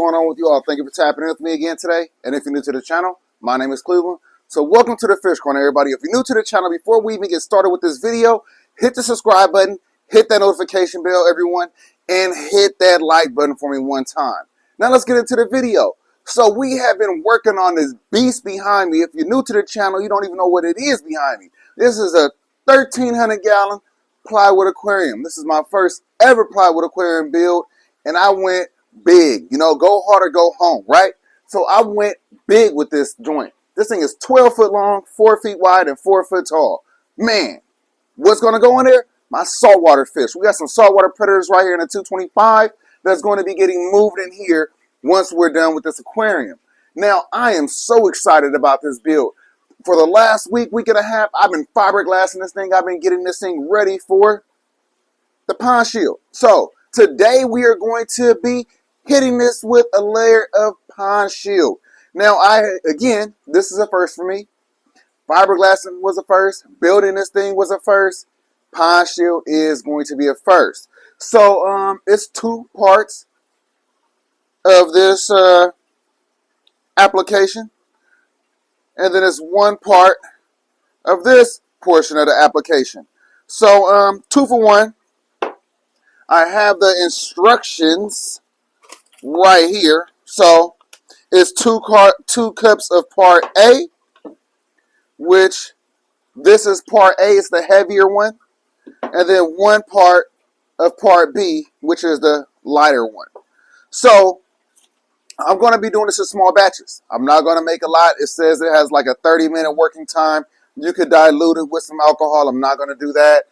going on with you all? Thank you for tapping in with me again today. And if you're new to the channel, my name is Cleveland. So welcome to the Fish Corner, everybody. If you're new to the channel, before we even get started with this video, hit the subscribe button, hit that notification bell, everyone, and hit that like button for me one time. Now let's get into the video. So we have been working on this beast behind me. If you're new to the channel, you don't even know what it is behind me. This is a 1,300-gallon plywood aquarium. This is my first ever plywood aquarium build, and I went big. You know, go hard or go home, right? So I went big with this joint. This thing is 12 foot long, 4 feet wide, and 4 foot tall. Man, what's going to go in there? My saltwater fish. We got some saltwater predators right here in the 225 that's going to be getting moved in here once we're done with this aquarium. Now, I am so excited about this build. For the last week and a half, I've been fiberglassing this thing. I've been getting this thing ready for the pond shield. So today we are going to be hitting this with a layer of pond shield. Now, again, this is a first for me. Fiberglassing was a first. Building this thing was a first. Pond shield is going to be a first. So it's two parts of this application, and then it's one part of this portion of the application. So 2 for 1. I have the instructions right here. So it's two cups of part A, which this is part A, it's the heavier one, and then 1 part of part B, which is the lighter one. So I'm going to be doing this in small batches. I'm not going to make a lot. It says it has like a 30-minute working time. You could dilute it with some alcohol. I'm not going to do that.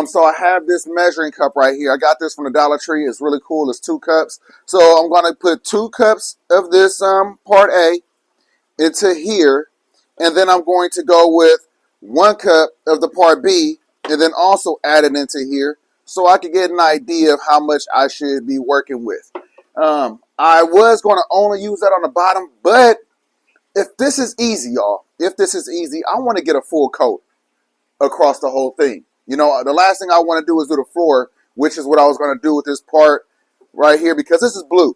So I have this measuring cup right here. I got this from the Dollar Tree. It's really cool. It's 2 cups. So I'm going to put 2 cups of this part A into here. And then I'm going to go with 1 cup of the part B and then also add it into here so I can get an idea of how much I should be working with. I was going to only use that on the bottom, but if this is easy, y'all, if this is easy, I want to get a full coat across the whole thing. You know, the last thing I want to do is do the floor, which is what I was going to do with this part right here, because this is blue.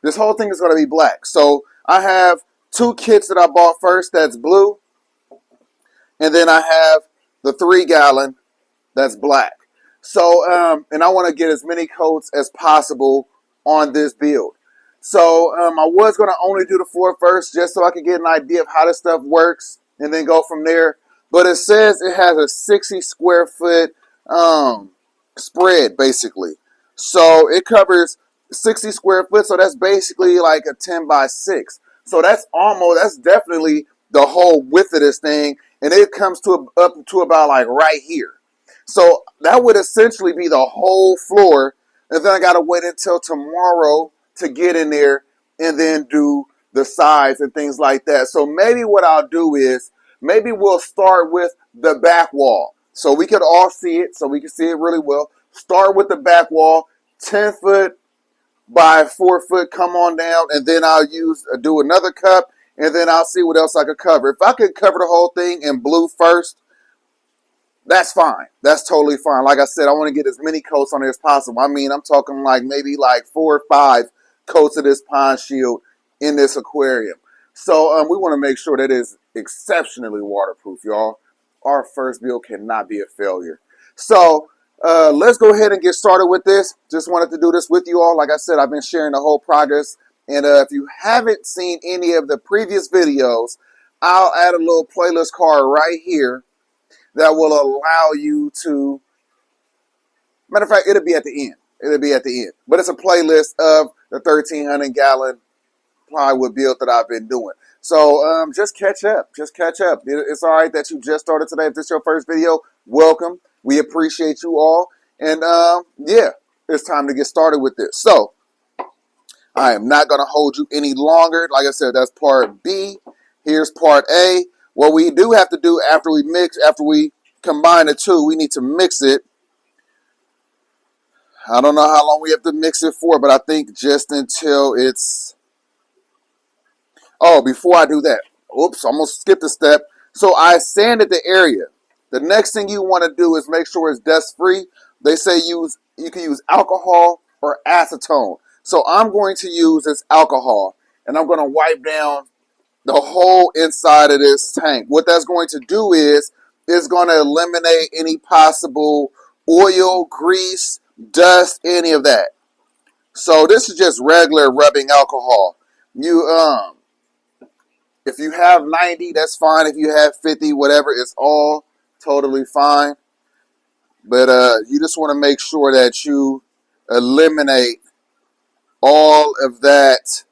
This whole thing is going to be black. So I have 2 kits that I bought first that's blue, and then I have the 3-gallon that's black. So, and I want to get as many coats as possible on this build. So I was going to only do the floor first just so I could get an idea of how this stuff works and then go from there. But it says it has a 60 square foot spread, basically. So it covers 60 square foot. So that's basically like a 10 by 6. So that's definitely the whole width of this thing. And it comes to up to about like right here. So that would essentially be the whole floor. And then I got to wait until tomorrow to get in there and then do the sides and things like that. So maybe what I'll do is maybe we'll start with the back wall so we can all see it, so we can see it really well. Start with the back wall, 10 foot by 4 foot, come on down, and then I'll do another cup, and then I'll see what else I could cover. If I could cover the whole thing in blue first, that's fine. That's totally fine. Like I said, I want to get as many coats on there as possible. I mean, I'm talking like maybe like 4 or 5 coats of this pond shield in this aquarium. So we want to make sure that it's exceptionally waterproof, y'all. Our first build cannot be a failure. So let's go ahead and get started with this. Just wanted to do this with you all. Like I said, I've been sharing the whole progress. And if you haven't seen any of the previous videos, I'll add a little playlist card right here that will allow you to, matter of fact, it'll be at the end. It'll be at the end. But it's a playlist of the 1,300-gallon plywood build that I've been doing. So just catch up. Just catch up. It's all right that you just started today. If this is your first video, welcome. We appreciate you all. And yeah, it's time to get started with this. So I am not going to hold you any longer. Like I said, that's part B. Here's part A. What we do have to do after we combine the two, we need to mix it. I don't know how long we have to mix it for, but I think just until it's... Oh, before I do that, oops, I'm going to skip the step. So I sanded the area. The next thing you want to do is make sure it's dust free. They say you can use alcohol or acetone. So I'm going to use this alcohol, and I'm going to wipe down the whole inside of this tank. What that's going to do is going to eliminate any possible oil, grease, dust, any of that. So this is just regular rubbing alcohol. You if you have 90, that's fine. If you have 50, whatever, it's all totally fine. But you just want to make sure that you eliminate all of that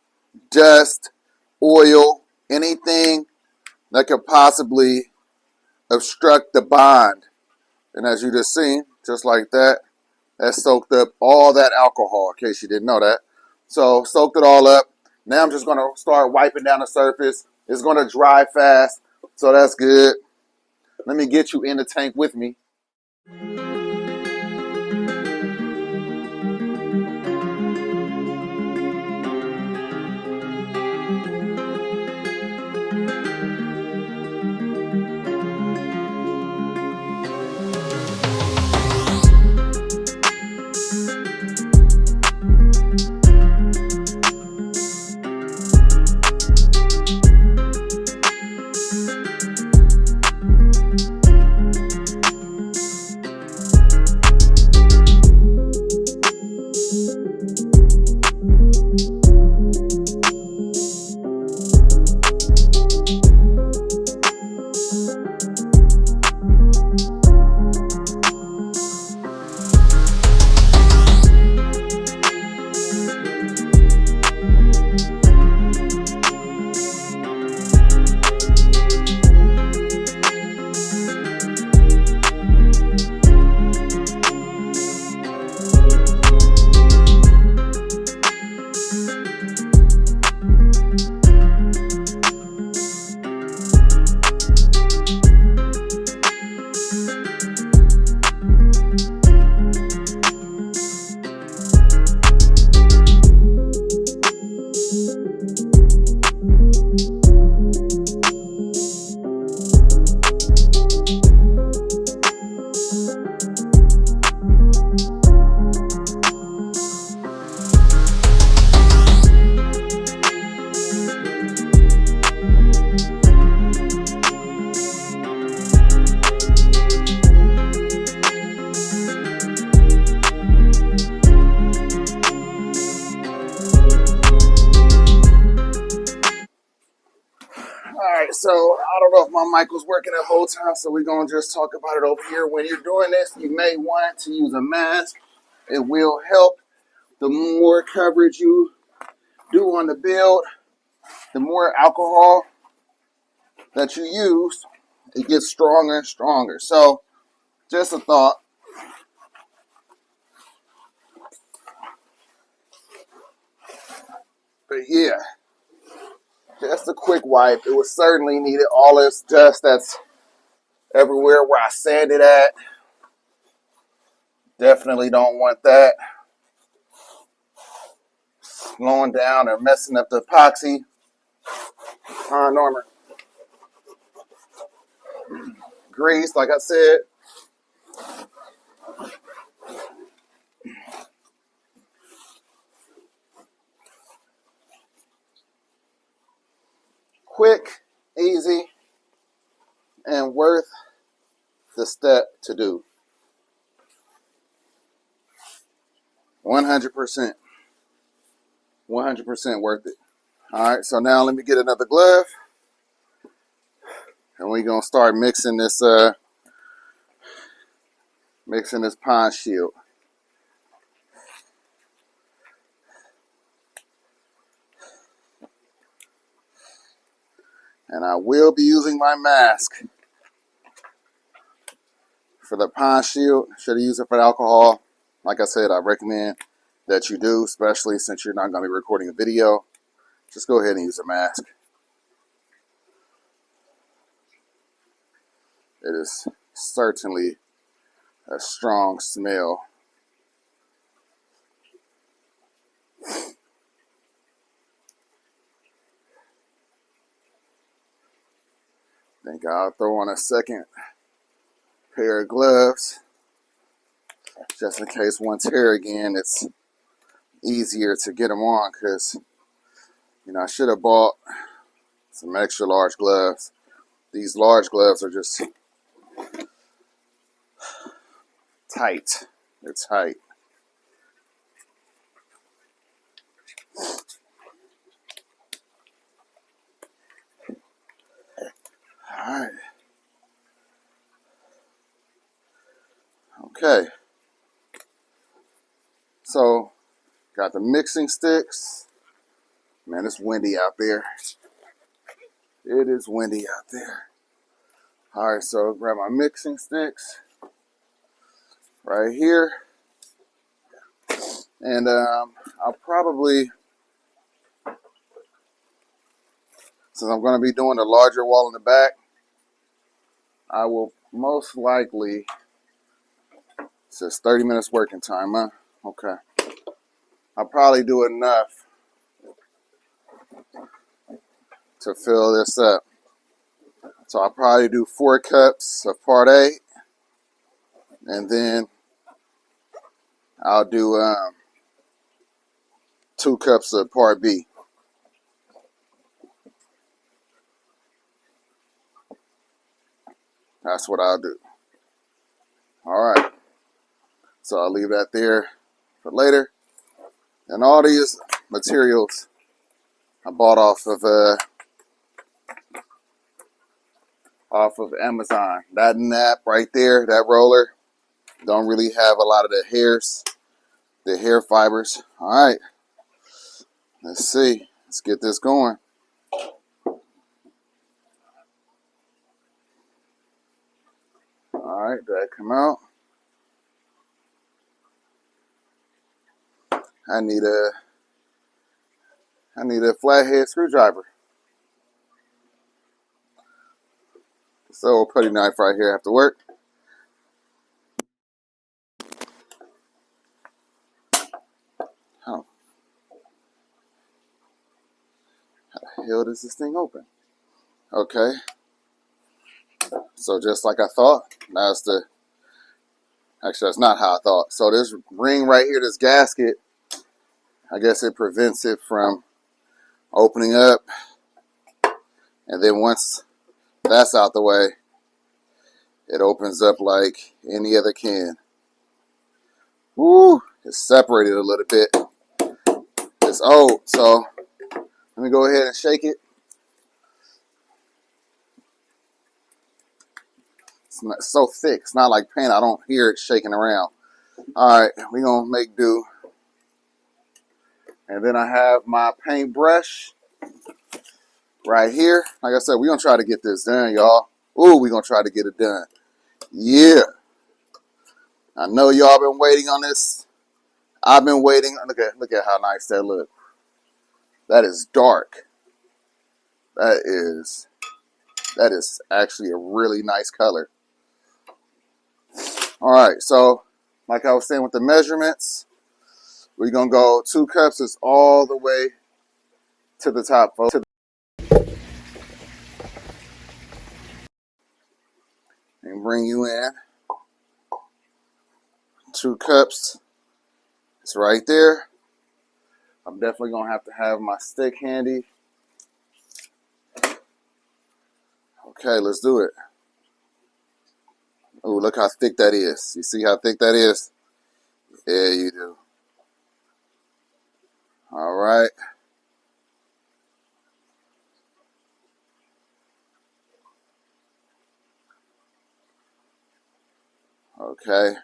dust, oil, anything that could possibly obstruct the bond. And as you just seen, just like that, that soaked up all that alcohol, in case you didn't know that. So soaked it all up. Now I'm just going to start wiping down the surface. It's going to dry fast, so that's good. Let me get you in the tank with me. Alright, so I don't know if my mic was working the whole time, so we're going to just talk about it over here. When you're doing this, you may want to use a mask. It will help. The more coverage you do on the build, the more alcohol that you use, it gets stronger and stronger. So, just a thought. But yeah, just a quick wipe. It was certainly needed. All this dust that's everywhere where I sanded at. Definitely don't want that slowing down or messing up the epoxy. Norman. Grease, like I said. Quick, easy, and worth the step to do. 100%. 100% worth it. Alright, so now let me get another glove. And we're going to start mixing this pond shield. And I will be using my mask for the pond shield. Should have used it for the alcohol. Like I said, I recommend that you do, especially since you're not going to be recording a video. Just go ahead and use a mask. It is certainly a strong smell. Think I'll throw on a second pair of gloves just in case one tear again. It's easier to get them on because, you know, I should have bought some extra large gloves. These large gloves are just tight. They're tight. All right. Okay. So, got the mixing sticks. Man, it's windy out there. It is windy out there. All right, so grab my mixing sticks right here. And I'll probably, since I'm going to be doing the larger wall in the back, I will most likely, it says 30 minutes working time, huh? Okay. I'll probably do enough to fill this up. So I'll probably do 4 cups of part A, and then I'll do 2 cups of part B. That's what I'll do. All right. So I'll leave that there for later. And all these materials I bought off of Amazon. That nap right there, that roller, don't really have a lot of the hairs, the hair fibers. All right. Let's see. Let's get this going. All right. Did that come out? I need a flathead screwdriver. So putty knife right here after work. How the hell does this thing open? Okay. So just like I thought, actually that's not how I thought. So this ring right here, this gasket, I guess it prevents it from opening up. And then once that's out the way, it opens up like any other can. Woo! It's separated a little bit. It's old, so let me go ahead and shake it. It's not so thick. It's not like paint. I don't hear it shaking around. All right, we're going to make do. And then I have my paintbrush right here. Like I said, we're going to try to get this done, y'all. Ooh, we're going to try to get it done. Yeah. I know y'all been waiting on this. I've been waiting. Look at how nice that looks. That is dark. That is actually a really nice color. All right, so like I was saying with the measurements, we're going to go 2 cups is all the way to the top, folks. And bring you in. 2 cups. It's right there. I'm definitely going to have my stick handy. Okay, let's do it. Oh, look how thick that is. You see how thick that is? Yeah, you do. All right. Okay.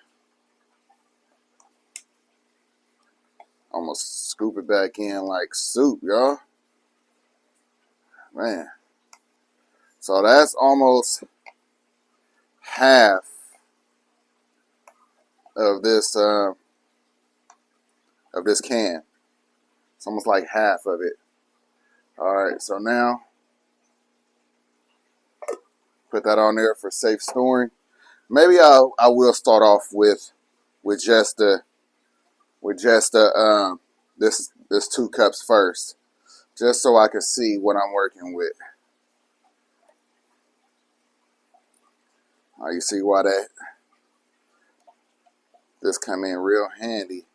Almost scoop it back in like soup, y'all. Man. So that's almost half of this can. It's almost like half of it. All right, so now put that on there for safe storing. Maybe I will start off with just this 2 cups first, just so I can see what I'm working with. You see why this come in real handy.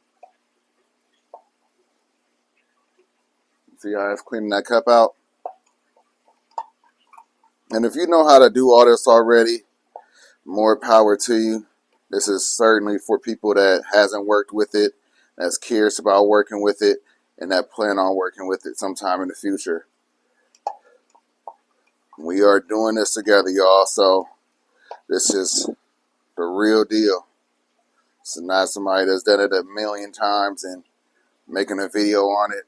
See how it's cleaning that cup out? And if you know how to do all this already, more power to you. This is certainly for people that hasn't worked with it, that's curious about working with it, and that plan on working with it sometime in the future. We are doing this together, y'all, so this is the real deal. It's not somebody that's done it a million times and making a video on it.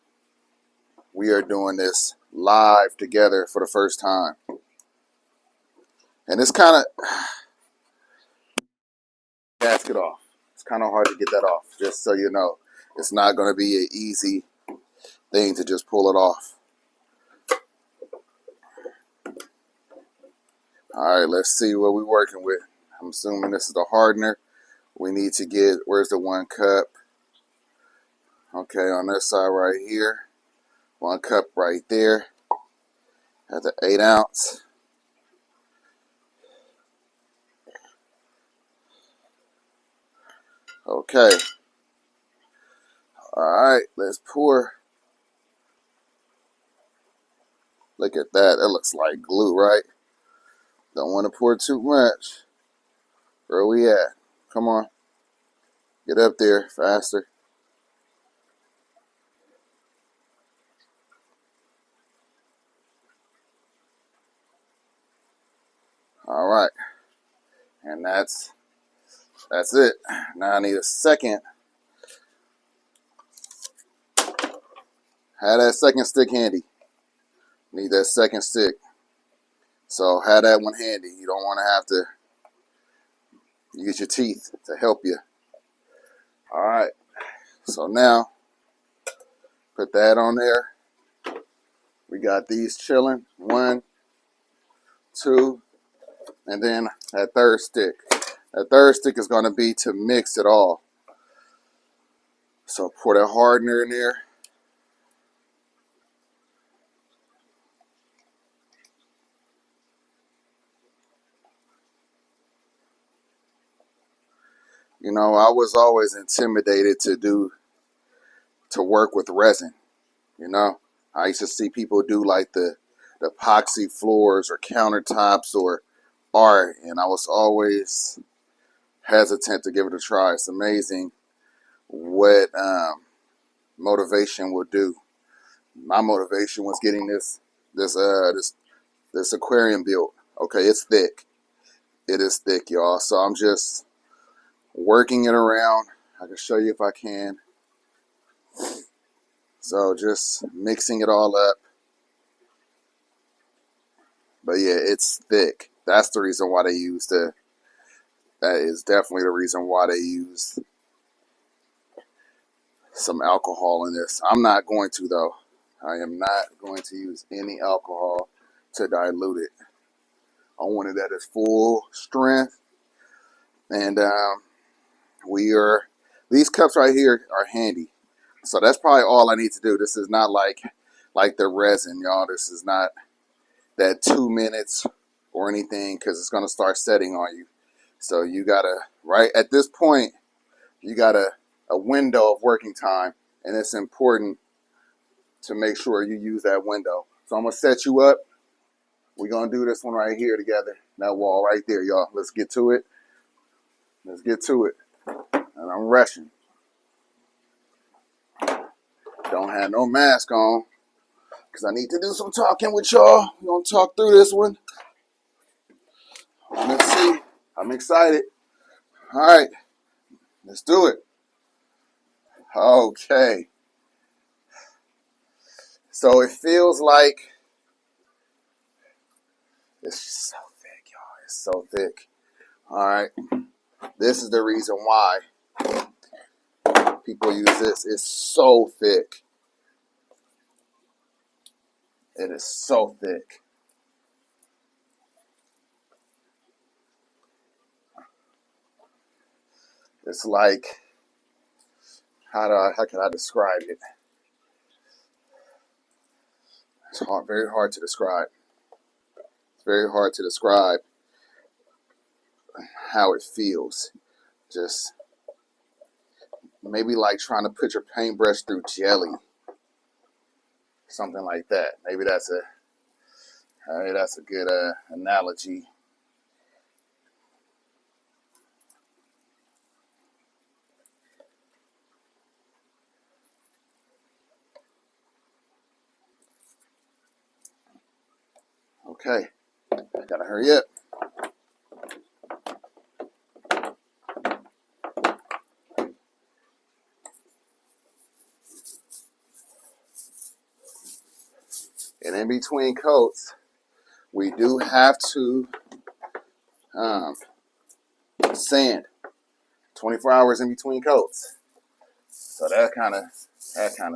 We are doing this live together for the first time. And it's kind of, gasket off. It's kind of hard to get that off, just so you know. It's not going to be an easy thing to just pull it off. All right, let's see what we're working with. I'm assuming this is the hardener. We need to get, where's the 1 cup? Okay, on this side right here. 1 cup right there. At the 8 ounce. Okay. All right, let's pour. Look at that. That looks like glue, right? Don't want to pour too much. Where we at? Come on. Get up there faster. All right. And that's it. Now I need a second. Have that second stick handy. Need that second stick. So have that one handy. You don't want to have to use your teeth to help you. All right. So now, put that on there. We got these chilling. 1, 2, and then that third stick. That third stick is going to be to mix it all. So pour that hardener in there. You know, I was always intimidated to work with resin. You know, I used to see people do like the epoxy floors or countertops or art, and I was always hesitant to give it a try. It's amazing what motivation will do. My motivation was getting this aquarium built. Okay, it's thick. It is thick, y'all. So I'm just working it around. I can show you if I can. So just mixing it all up. But yeah, it's thick. That's the reason why they use that is definitely the reason why they use some alcohol in this. I'm not going to, though. I am not going to use any alcohol to dilute it. I want it at its full strength. And these cups right here are handy. So that's probably all I need to do. This is not like the resin, y'all. This is not that 2 minutes or anything, because it's going to start setting on you. So you got to, right at this point, you got a window of working time, and it's important to make sure you use that window. So I'm going to set you up. We're going to do this one right here together. That wall right there, y'all. Let's get to it. Let's get to it. And I'm rushing. Don't have no mask on because I need to do some talking with y'all. We're going to talk through this one. Let's see. I'm excited. All right. Let's do it. Okay. So it feels like it's so thick, y'all. It's so thick. All right. This is the reason why people use this. It's so thick. It is so thick. It's like, how can I describe it? It's very hard to describe. It's very hard to describe how it feels. Just maybe like trying to put your paintbrush through jelly. something like that. Maybe that's a good analogy. Okay, I gotta hurry up. And in between coats, we do have to sand 24 hours in between coats. So that kind of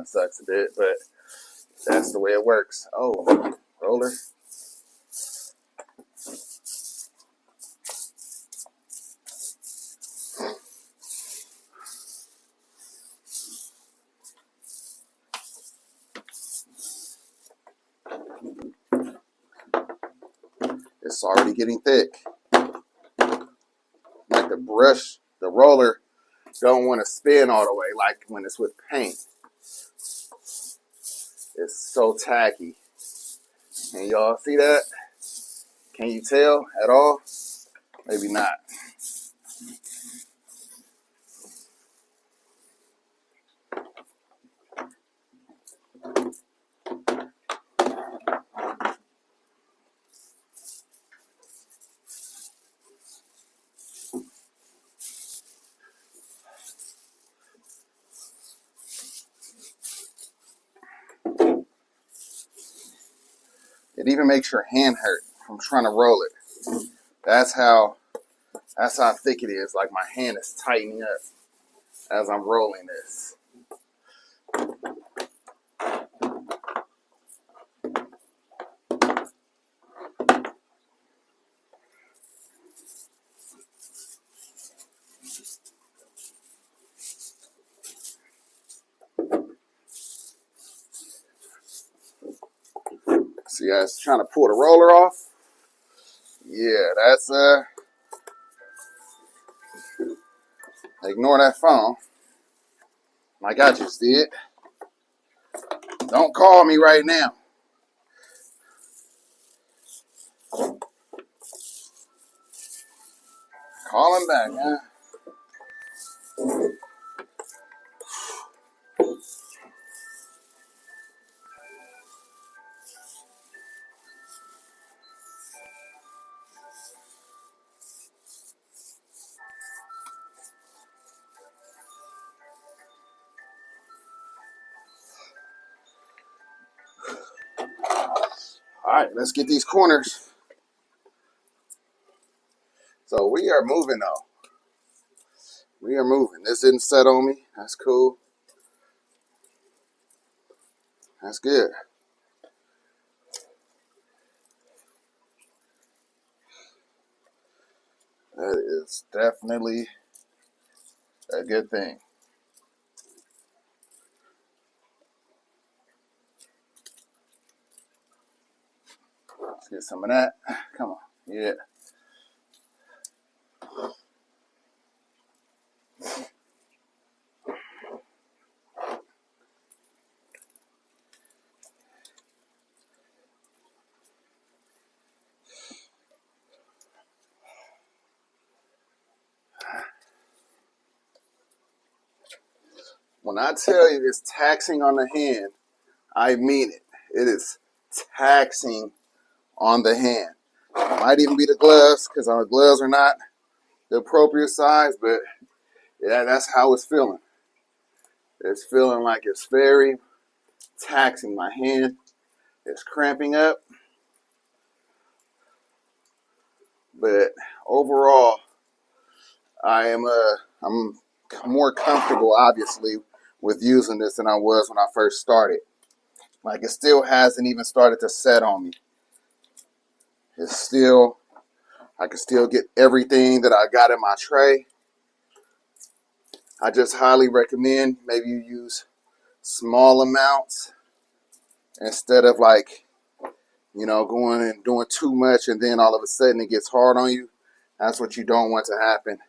sucks a bit, but that's the way it works. Oh, roller. It's already getting thick. Like the roller don't want to spin all the way like when it's with paint. It's so tacky. Can y'all see that? Can you tell at all? Maybe not. It even makes your hand hurt from trying to roll it. That's how thick it is. Like my hand is tightening up as I'm rolling this. See, guys trying to pull the roller off. Yeah, that's ignore that phone. I got you, see it? Don't call me right now. Call him back, huh? All right, let's get these corners. So we are moving though. We are moving. This didn't set on me. That's cool. That's good. That is definitely a good thing. Let's get some of that. Come on. Yeah. When I tell you it's taxing on the hand, I mean it. It is taxing on the hand. It might even be the gloves, because our gloves are not the appropriate size, but yeah, that's how it's feeling. It's feeling like it's very taxing. My hand is cramping up. But overall, I'm more comfortable, obviously, with using this than I was when I first started. Like, it still hasn't even started to set on me. I can still get everything that I got in my tray. I just highly recommend maybe you use small amounts instead of going and doing too much and then all of a sudden it gets hard on you. That's what you don't want to happen.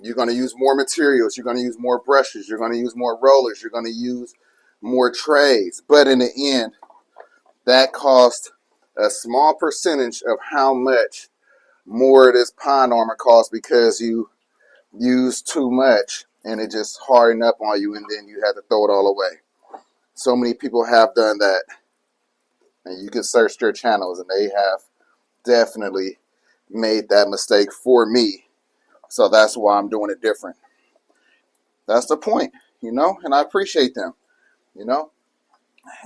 You're going to use more materials. You're going to use more brushes. You're going to use more rollers. You're going to use more trays. But in the end, that cost a small percentage of how much more this pond armor costs because you use too much and it just hardened up on you and then you had to throw it all away. So many people have done that. And you can search their channels and they have definitely made that mistake for me. So that's why I'm doing it different. That's the point, you know, and I appreciate them, you know.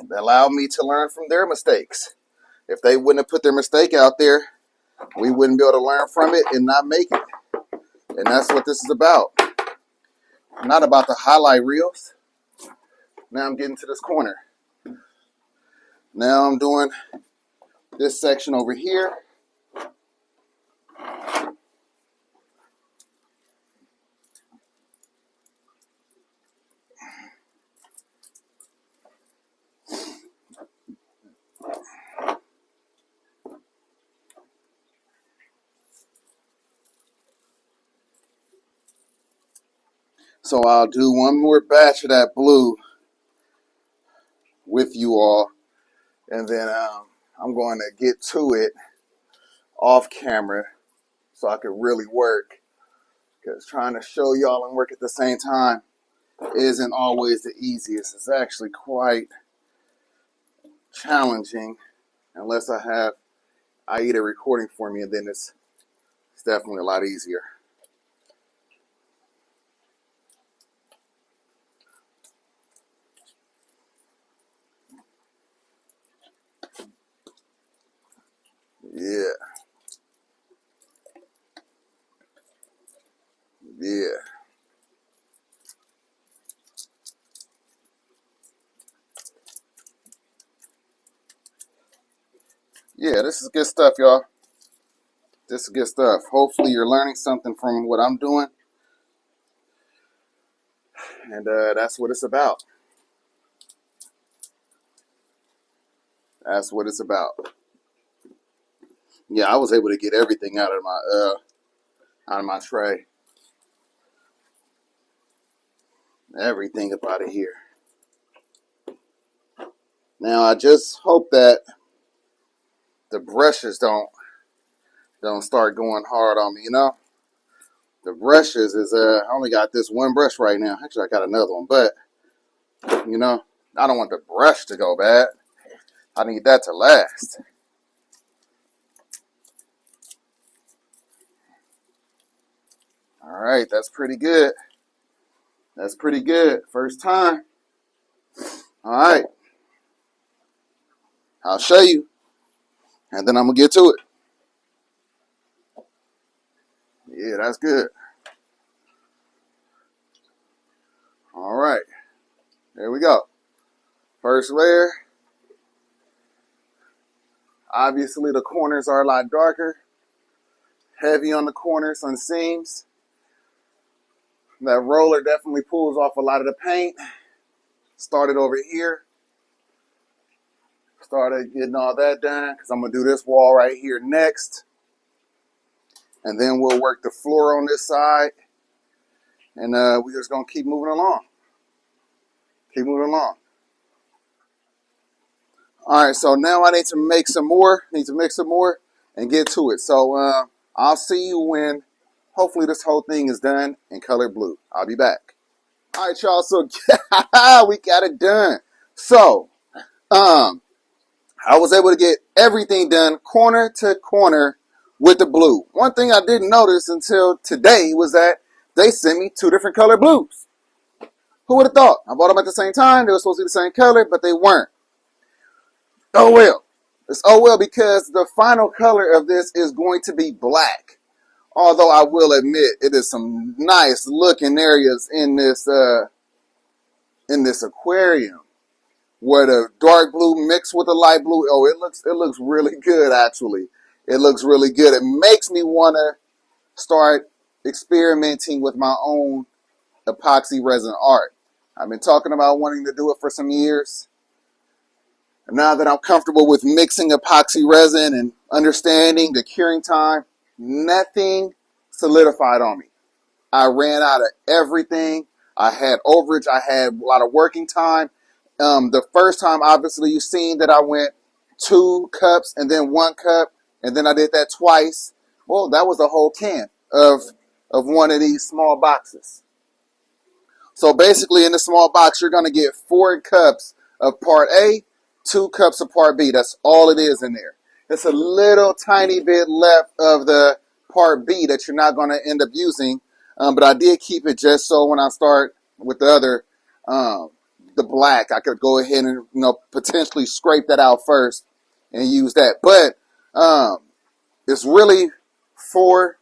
They allowed me to learn from their mistakes. If they wouldn't have put their mistake out there, we wouldn't be able to learn from it and not make it. And that's what this is about. Not about the highlight reels. Now I'm getting to this corner. Now I'm doing this section over here. So I'll do one more batch of that blue with you all. And then I'm going to get to it off camera so I can really work. Because trying to show y'all and work at the same time isn't always the easiest. It's actually quite challenging unless I have Aida recording for me, and then it's definitely a lot easier. Yeah. Yeah. Yeah, this is good stuff, y'all. This is good stuff. Hopefully you're learning something from what I'm doing. And that's what it's about. That's what it's about. Yeah, I was able to get everything out of my tray. Everything up out of here. Now I just hope that the brushes don't start going hard on me, you know? The brushes is I only got this one brush right now. Actually I got another one, but you know, I don't want the brush to go bad. I need that to last. Alright, that's pretty good. That's pretty good. First time. Alright. I'll show you. And then I'm going to get to it. Yeah, that's good. Alright. There we go. First layer. Obviously the corners are a lot darker. Heavy on the corners, on seams. That roller definitely pulls off a lot of the paint. Started over here. Started getting all that done because I'm going to do this wall right here next. And then we'll work the floor on this side. And we're just going to keep moving along. Keep moving along. All right, so now I need to make some more. Need to mix some more and get to it. So I'll see you when hopefully this whole thing is done in color blue. I'll be back. All right, y'all. So we got it done. So I was able to get everything done corner to corner with the blue. One thing I didn't notice until today was that they sent me two different color blues. Who would have thought? I bought them at the same time. They were supposed to be the same color, but they weren't. Oh well. It's oh well because the final color of this is going to be black. Although I will admit it is some nice looking areas in this aquarium where the dark blue mixed with the light blue. Oh, it looks really good actually. It looks really good. It makes me want to start experimenting with my own epoxy resin art. I've been talking about wanting to do it for some years. Now that I'm comfortable with mixing epoxy resin and understanding the curing time, nothing solidified on me. I ran out of everything. I had overage. I had a lot of working time. The first time, obviously, you've seen that I went 2 cups and then 1 cup, and then I did that twice. Well, that was a whole can of one of these small boxes. So basically, in the small box, you're going to get 4 cups of part A, 2 cups of part B. That's all it is in there. It's a little tiny bit left of the part B that you're not going to end up using, but I did keep it just so when I start with the other, the black, I could go ahead and potentially scrape that out first and use that. But it's really 4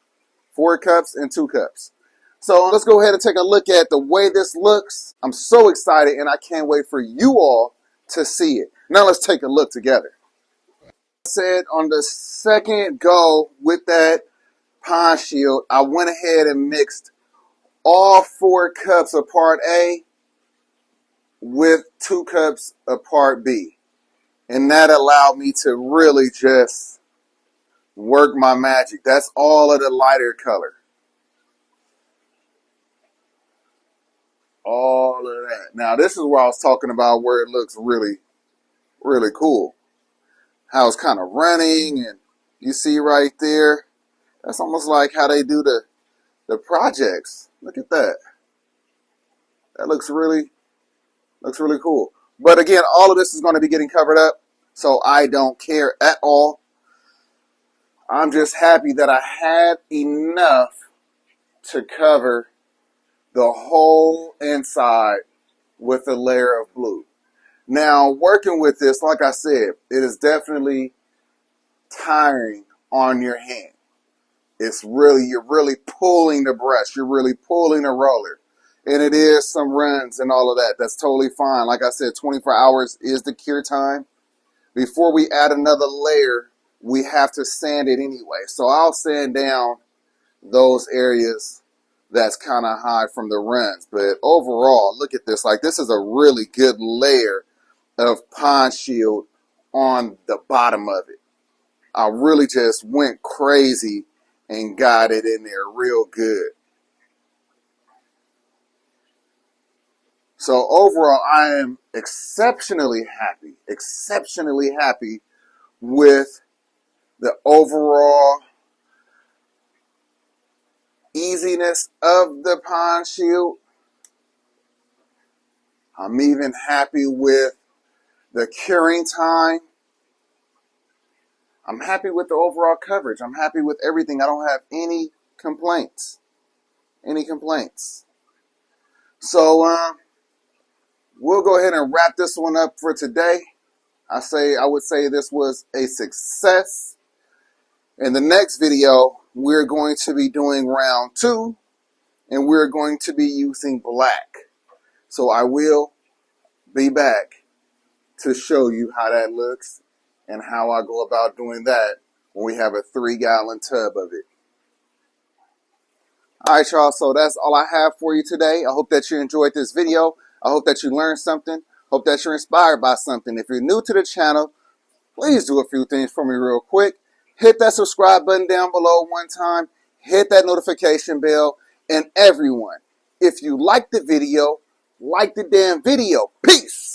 cups and 2 cups. So let's go ahead and take a look at the way this looks. I'm so excited, and I can't wait for you all to see it. Now let's take a look together. I said on the second go with that pond shield, I went ahead and mixed all 4 cups of part A with 2 cups of part B. And that allowed me to really just work my magic. That's all of the lighter color. All of that. Now, this is where I was talking about where it looks really, really cool. How it's kind of running, and you see right there, that's almost like how they do the projects. Look at that. That looks really cool. But again, all of this is going to be getting covered up, so I don't care at all. I'm just happy that I had enough to cover the whole inside with a layer of blue. Now, working with this, like I said, it is definitely tiring on your hand. You're really pulling the brush. You're really pulling the roller. And it is some runs and all of that. That's totally fine. Like I said, 24 hours is the cure time. Before we add another layer, we have to sand it anyway. So I'll sand down those areas that's kind of high from the runs. But overall, look at this. Like, this is a really good layer of pond shield on the bottom of it. I really just went crazy and got it in there real good. So overall, I am exceptionally happy with the overall easiness of the pond shield. I'm even happy with the curing time. I'm happy with the overall coverage. I'm happy with everything. I don't have any complaints. So we'll go ahead and wrap this one up for today. I would say this was a success. In the next video, we're going to be doing round 2, and we're going to be using black. So I will be back to show you how that looks and how I go about doing that when we have a 3-gallon tub of it. All right, y'all, so that's all I have for you today. I hope that you enjoyed this video. I hope that you learned something. Hope that you're inspired by something. If you're new to the channel, please do a few things for me real quick. Hit that subscribe button down below one time. Hit that notification bell. And everyone, if you like the video, like the damn video. Peace.